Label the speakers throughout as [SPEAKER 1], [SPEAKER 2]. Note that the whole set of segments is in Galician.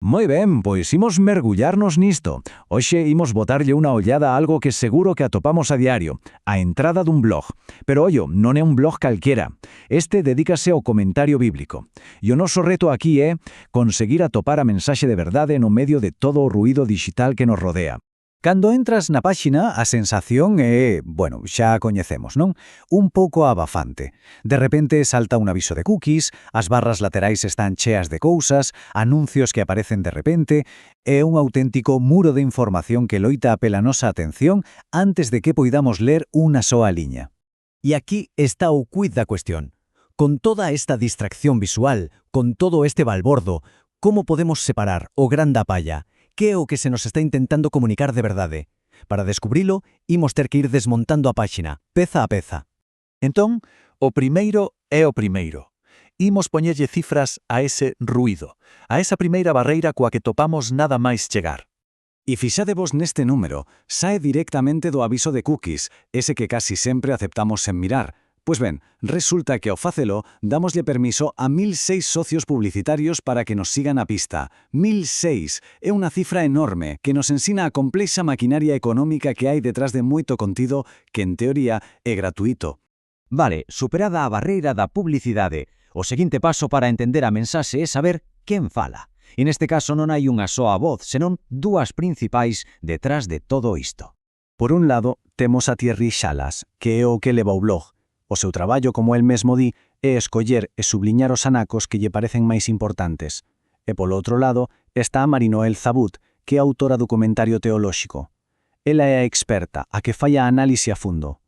[SPEAKER 1] Moi ben, pois imos mergullarnos nisto. Hoxe imos botarlle unha ollada a algo que seguro que atopamos a diario, a entrada dun blog. Pero ollo, non é un blog calquera. Este dedícase ao comentario bíblico. E o noso reto aquí é conseguir atopar a mensaxe de verdade no medio de todo o ruído digital que nos rodea. Cando entras na páxina, a sensación é, bueno, xa a coñecemos, non? Un pouco abafante. De repente salta un aviso de cookies, as barras laterais están cheas de cousas, anuncios que aparecen de repente, é un auténtico muro de información que loita pela nosa atención antes de que poidamos ler unha soa liña.
[SPEAKER 2] E aquí está o quid da cuestión. Con toda esta distracción visual, con todo este balbordo, como podemos separar o gran da palla? Que é o que se nos está intentando comunicar de verdade? Para descubrilo, imos ter que ir desmontando a páxina, peza a peza.
[SPEAKER 3] Entón, o primeiro é o primeiro. Imos poñerlle cifras a ese ruído, a esa primeira barreira coa que topamos nada máis chegar.
[SPEAKER 1] E fixadevos neste número, sae directamente do aviso de cookies, ese que casi sempre aceptamos sen mirar. Pois ben, resulta que ao facelo, damoslle permiso a 1006 socios publicitarios para que nos sigan a pista. 1006 é unha cifra enorme que nos ensina a complexa maquinaria económica que hai detrás de moito contido que, en teoría, é gratuito.
[SPEAKER 2] Vale, superada a barreira da publicidade, o seguinte paso para entender a mensaxe é saber quen fala. E neste caso non hai unha soa voz, senón dúas principais detrás de todo isto.
[SPEAKER 1] Por un lado, temos a Thierry Chalas, que é o que leva o blog. O seu traballo, como el mesmo di, é escoller e subliñar os anacos que lle parecen máis importantes. E polo outro lado está a Marinoel Zabut, que é autora do comentario teolóxico. Ela é a experta, a que fai a análise a fundo.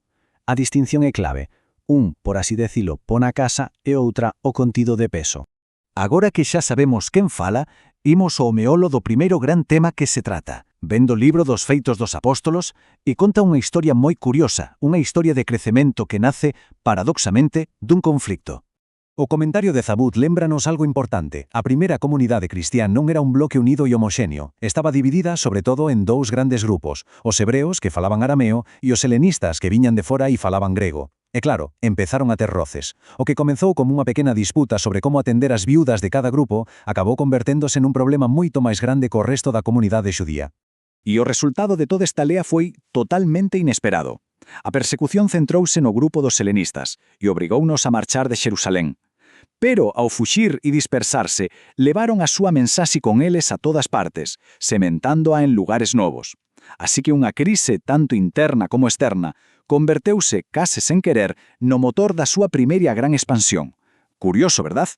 [SPEAKER 1] A distinción é clave. Un, por así decilo, pon a casa e outra o contido de peso.
[SPEAKER 3] Agora que xa sabemos quen fala, imos ao meolo do primeiro gran tema que se trata. Vendo o libro dos Feitos dos Apóstolos e conta unha historia moi curiosa, unha historia de crecemento que nace, paradoxamente, dun conflicto.
[SPEAKER 2] O comentario de Zabut lémbranos algo importante. A primeira comunidade cristián non era un bloque unido e homoxéneo. Estaba dividida, sobre todo, en dous grandes grupos, os hebreos, que falaban arameo, e os helenistas, que viñan de fora e falaban grego. E claro, empezaron a ter roces. O que comezou como unha pequena disputa sobre como atender as viúdas de cada grupo acabou converténdose nun problema moito máis grande co resto da comunidade xudía.
[SPEAKER 1] E o resultado de toda esta lea foi totalmente inesperado. A persecución centrouse no grupo dos helenistas e obrigounos a marchar de Xerusalén. Pero, ao fuxir e dispersarse, levaron a súa mensaxe con eles a todas partes, sementándoa en lugares novos. Así que unha crise tanto interna como externa converteuse, case sen querer, no motor da súa primeira gran expansión. Curioso, verdad?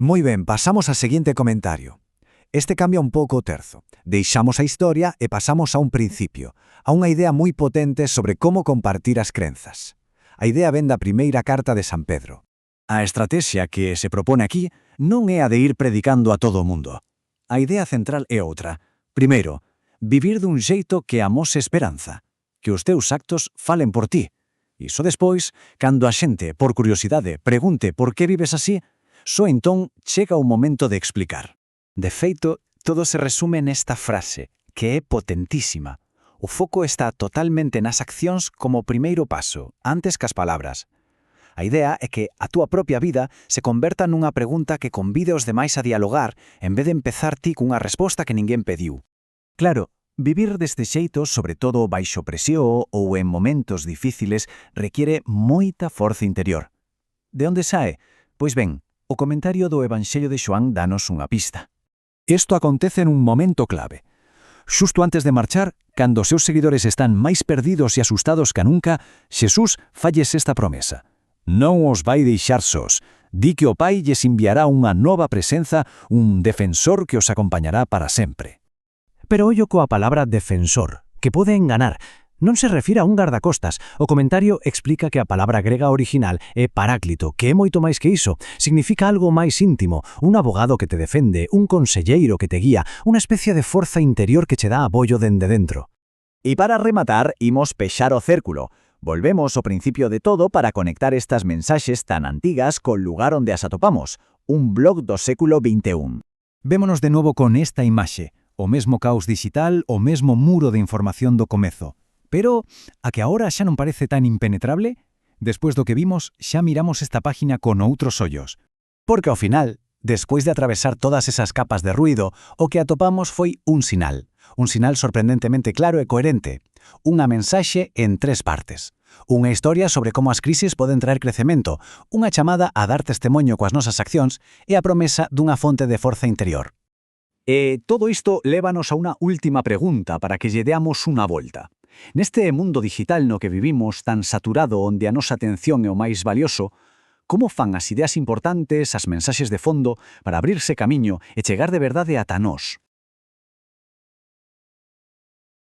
[SPEAKER 2] Moi ben, pasamos ao seguinte comentario. Este cambia un pouco o terzo. Deixamos a historia e pasamos a un principio, a unha idea moi potente sobre como compartir as crenzas. A idea ven da primeira carta de San Pedro.
[SPEAKER 1] A estrategia que se propone aquí non é a de ir predicando a todo o mundo. A idea central é outra. Primeiro, vivir dun xeito que amose esperanza, que os teus actos falen por ti. Iso despois, cando a xente, por curiosidade, pregunte por que vives así, só entón chega o momento de explicar. De feito, todo se resume nesta frase, que é potentísima. O foco está totalmente nas accións como primeiro paso, antes que as palabras. A idea é que a túa propia vida se converta nunha pregunta que convide os demais a dialogar en vez de empezar ti cunha resposta que ninguén pediu. Claro, vivir deste xeito, sobre todo baixo presión ou en momentos difíciles, requiere moita forza interior. De onde sae? Pois ben, o comentario do Evanxelio de Xoán danos unha pista. Isto acontece nun momento clave. Xusto antes de marchar, cando os seus seguidores están máis perdidos e asustados que nunca, Xesús falles esta promesa. Non os vai deixar sós. Di que o Pai lles enviará unha nova presenza, un defensor que os acompañará para sempre. Pero ollo coa palabra defensor, que pode enganar. Non se refire a un gardacostas. O comentario explica que a palabra grega original é paráclito, que é moito máis que iso. Significa algo máis íntimo, un abogado que te defende, un conselleiro que te guía, unha especie de forza interior que che dá apoio dende dentro. E para rematar, imos pexar o círculo. Volvemos ao principio de todo para conectar estas mensaxes tan antigas col lugar onde as atopamos, un blog do século XXI. Vémonos de novo con esta imaxe, o mesmo caos digital, o mesmo muro de información do comezo. Pero, a que agora xa non parece tan impenetrable? Despois do que vimos, xa miramos esta página con outros ollos. Porque ao final,
[SPEAKER 2] Despois de atravesar todas esas capas de ruido, o que atopamos foi un sinal sorprendentemente claro e coherente, unha mensaxe en 3 partes. Unha historia sobre como as crisis poden traer crecemento, unha chamada a dar testemoño coas nosas accións e a promesa dunha fonte de forza interior.
[SPEAKER 1] E todo isto lévanos a unha última pregunta para que lle deamos unha volta. Neste mundo digital no que vivimos tan saturado onde a nosa atención é o máis valioso, como fan as ideas importantes, as mensaxes de fondo, para abrirse camiño e chegar de verdade ata nós?